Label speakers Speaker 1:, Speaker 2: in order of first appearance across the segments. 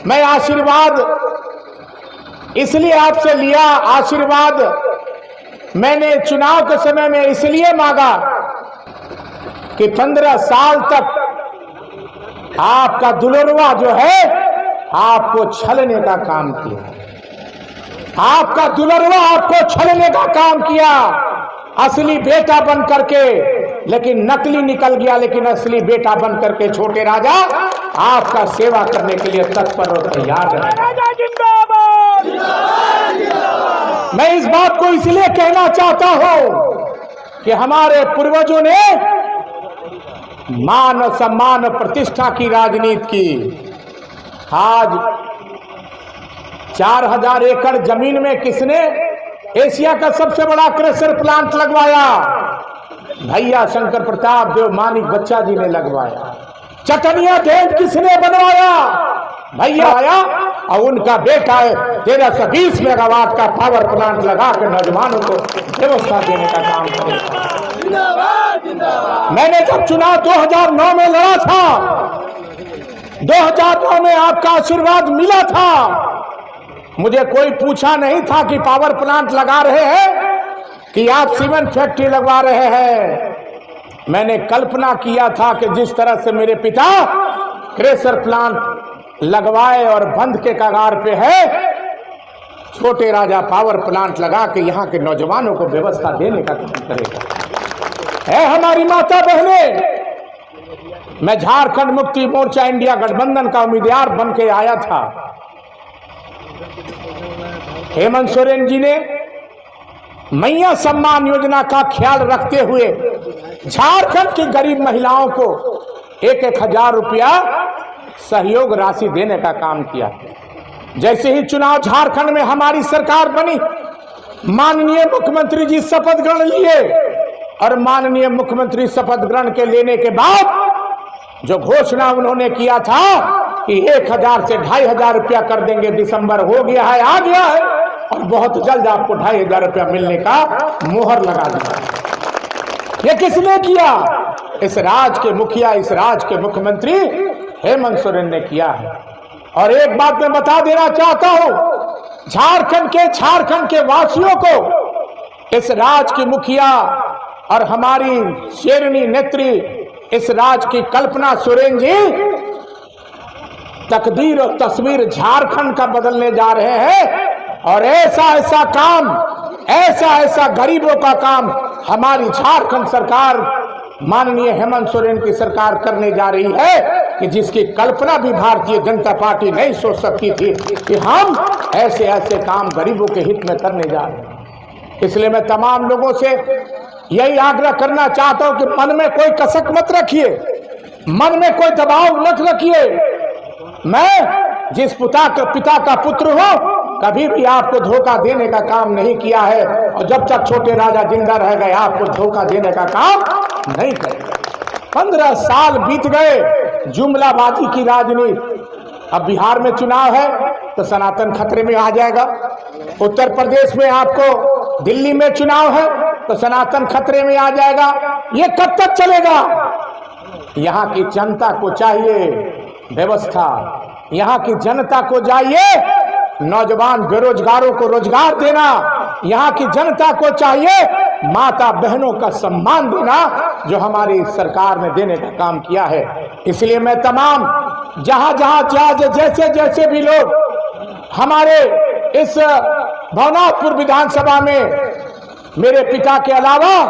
Speaker 1: मैं आशीर्वाद इसलिए आपसे लिया, आशीर्वाद मैंने चुनाव के समय में इसलिए मांगा कि 15 साल तक आपका दुलरवा जो है आपको छलने का काम किया। आपका दुलरवा आपको छलने का काम किया, असली बेटा बन करके, लेकिन नकली निकल गया, लेकिन असली बेटा बन करके छोटे राजा आपका सेवा करने के लिए तत्पर और तैयार है। मैं इस बात को इसलिए कहना चाहता हूं कि हमारे पूर्वजों ने मान और सम्मान और प्रतिष्ठा की राजनीति की। आज 4000 एकड़ जमीन में किसने एशिया का सबसे बड़ा क्रेशर प्लांट लगवाया? भैया शंकर प्रताप देव मानिक बच्चा जी ने लगवाया। चटनिया डैम किसने बनवाया? भैया आया और उनका बेटा है 1320 मेगावाट का पावर प्लांट लगा के नौजवानों को व्यवस्था देने का काम करेगा। मैंने जब चुनाव 2009 में लड़ा था, 2009 में आपका आशीर्वाद मिला था। मुझे कोई पूछा नहीं था कि पावर प्लांट लगा रहे हैं कि आप सीमेंट फैक्ट्री लगवा रहे हैं। मैंने कल्पना किया था कि जिस तरह से मेरे पिता क्रेशर प्लांट लगवाए और बंद के कगार पे है, छोटे राजा पावर प्लांट लगा के यहाँ के नौजवानों को व्यवस्था देने का काम करेगा। है हमारी माता बहने, मैं झारखंड मुक्ति मोर्चा इंडिया गठबंधन का उम्मीदवार बन के आया था। हेमंत सोरेन जी ने मैया सम्मान योजना का ख्याल रखते हुए झारखंड की गरीब महिलाओं को 1-1 हजार रुपया सहयोग राशि देने का काम किया। जैसे ही चुनाव झारखंड में हमारी सरकार बनी, माननीय मुख्यमंत्री जी शपथ ग्रहण लिए और माननीय मुख्यमंत्री शपथ ग्रहण के लेने के बाद जो घोषणा उन्होंने किया था कि 1000 से 2500 रुपया कर देंगे, दिसंबर हो गया है, आ गया है और बहुत जल्द आपको 2500 रुपया मिलने का मुहर लगा दिया। ये किसने किया? इस राज्य के मुखिया, इस राज्य के मुख्यमंत्री हेमंत सोरेन ने किया है। और एक बात मैं बता देना चाहता हूं, झारखंड के वासियों को इस राज्य की मुखिया और हमारी शेरनी नेत्री इस राज्य की कल्पना सोरेन जी तकदीर और तस्वीर झारखंड का बदलने जा रहे हैं। और ऐसा काम, ऐसा गरीबों का काम हमारी झारखंड सरकार, माननीय हेमंत सोरेन की सरकार करने जा रही है कि जिसकी कल्पना भी भारतीय जनता पार्टी नहीं सोच सकती थी कि हम ऐसे काम गरीबों के हित में करने जा रहे हैं। इसलिए मैं तमाम लोगों से यही आग्रह करना चाहता हूं कि मन में कोई कसक मत रखिए, मन में कोई दबाव मत रखिए। मैं जिस पिता का पुत्र हूं, कभी भी आपको धोखा देने का काम नहीं किया है और जब तक छोटे राजा जिंदा रह गए आपको धोखा देने का काम नहीं करेगा। 15 साल बीत गए जुमलाबाजी की राजनीति। अब बिहार में चुनाव है तो सनातन खतरे में आ जाएगा। उत्तर प्रदेश में आपको, दिल्ली में चुनाव है तो सनातन खतरे में आ जाएगा। ये कब तक चलेगा? यहाँ की जनता को चाहिए व्यवस्था, यहाँ की जनता को चाहिए नौजवान बेरोजगारों को रोजगार देना, यहाँ की जनता को चाहिए माता बहनों का सम्मान देना, जो हमारी सरकार ने देने का काम किया है। इसलिए मैं तमाम जहां जैसे भी लोग हमारे इस भवनाथपुर विधानसभा में मेरे पिता के अलावा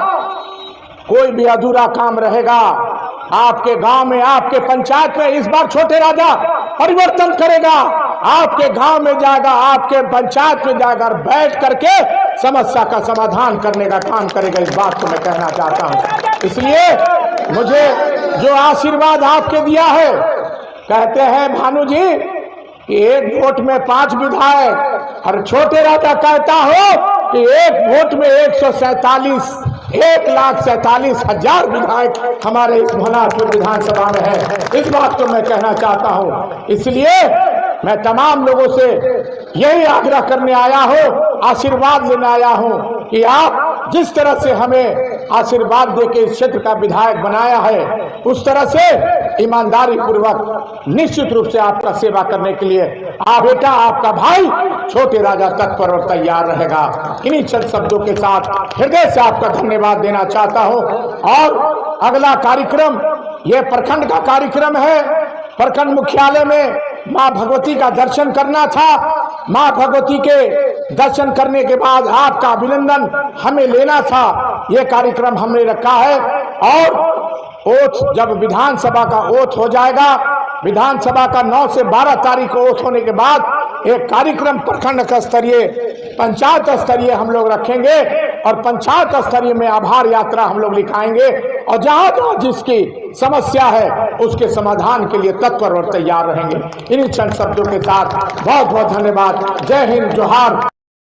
Speaker 1: कोई भी अधूरा काम रहेगा, आपके गांव में, आपके पंचायत में इस बार छोटे राजा परिवर्तन करेगा। आपके गांव में जाएगा, आपके पंचायत में जाएगा और बैठ करके समस्या का समाधान करने का काम करेगा। इस बात को मैं कहना चाहता हूं। इसलिए मुझे जो आशीर्वाद आपके दिया है, कहते हैं भानु जी कि 1 वोट में 5 विधायक, और छोटे राजा कहता हो कि 1 वोट में 1,47,000 विधायक हमारे इस भवनाथपुर विधानसभा में है। इस बात को मैं कहना चाहता हूं। इसलिए मैं तमाम लोगों से यही आग्रह करने आया हूं, आशीर्वाद लेने आया हूं कि आप जिस तरह से हमें आशीर्वाद देके इस क्षेत्र का विधायक बनाया है, उस तरह से ईमानदारी पूर्वक निश्चित रूप से आपका सेवा करने के लिए बेटा आपका भाई छोटे राजा तत्पर और तैयार रहेगा। इन्हीं चंद शब्दों के साथ हृदय से आपका धन्यवाद देना चाहता हूं। और अगला कार्यक्रम ये प्रखंड का कार्यक्रम है। प्रखंड मुख्यालय में मां भगवती का दर्शन करना था। मां भगवती के दर्शन करने के बाद आपका अभिनंदन हमें लेना था। ये कार्यक्रम हमने रखा है। और ओथ जब विधानसभा का ओथ हो जाएगा, विधानसभा का 9 से 12 तारीख को ओथ होने के बाद एक कार्यक्रम प्रखंड स्तरीय, पंचायत स्तरीय हम लोग रखेंगे और पंचायत स्तरीय में आभार यात्रा हम लोग लिखाएंगे और जहां जहां जिसकी समस्या है उसके समाधान के लिए तत्पर और तैयार रहेंगे। इन्हीं चंद शब्दों के साथ बहुत बहुत धन्यवाद। जय हिंद, जोहार।